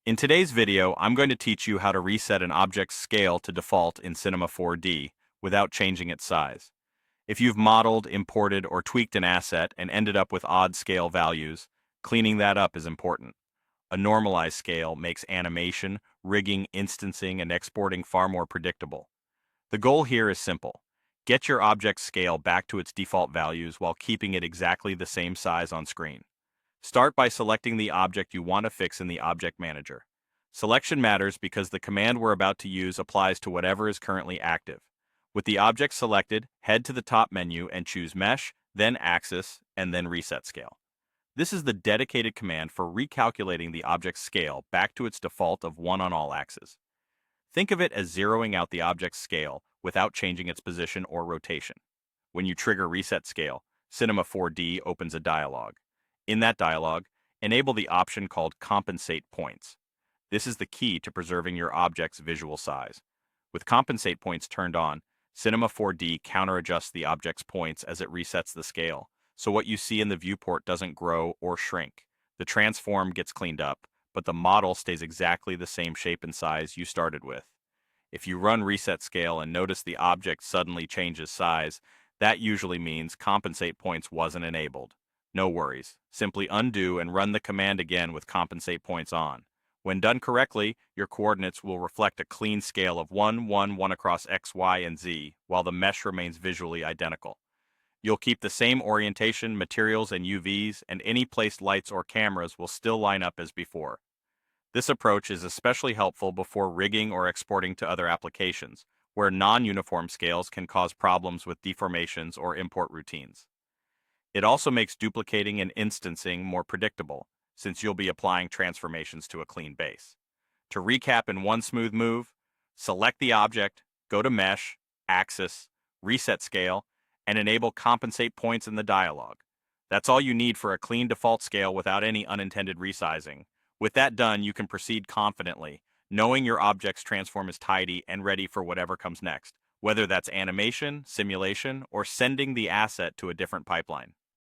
In today's video, I'm going to teach you how to reset an object's scale to default in Cinema 4D without changing its size. If you've modeled, imported, or tweaked an asset and ended up with odd scale values, cleaning that up is important. A normalized scale makes animation, rigging, instancing, and exporting far more predictable. The goal here is simple. Get your object's scale back to its default values while keeping it exactly the same size on screen. Start by selecting the object you want to fix in the Object Manager. Selection matters because the command we're about to use applies to whatever is currently active. With the object selected, head to the top menu and choose Mesh, then Axis, and then Reset Scale. This is the dedicated command for recalculating the object's scale back to its default of 1 on all axes. Think of it as zeroing out the object's scale without changing its position or rotation. When you trigger Reset Scale, Cinema 4D opens a dialog. In that dialog, enable the option called Compensate Points. This is the key to preserving your object's visual size. With Compensate Points turned on, Cinema 4D counter-adjusts the object's points as it resets the scale, so what you see in the viewport doesn't grow or shrink. The transform gets cleaned up, but the model stays exactly the same shape and size you started with. If you run Reset Scale and notice the object suddenly changes size, that usually means Compensate Points wasn't enabled. No worries. Simply undo and run the command again with Compensate Points on. When done correctly, your coordinates will reflect a clean scale of 1, 1, 1 across X, Y, and Z, while the mesh remains visually identical. You'll keep the same orientation, materials, and UVs, and any placed lights or cameras will still line up as before. This approach is especially helpful before rigging or exporting to other applications, where non-uniform scales can cause problems with deformations or import routines. It also makes duplicating and instancing more predictable, since you'll be applying transformations to a clean base. To recap in one smooth move, select the object, go to Mesh, Axis, Reset Scale, and enable Compensate Points in the dialog. That's all you need for a clean default scale without any unintended resizing. With that done, you can proceed confidently, knowing your object's transform is tidy and ready for whatever comes next, whether that's animation, simulation, or sending the asset to a different pipeline.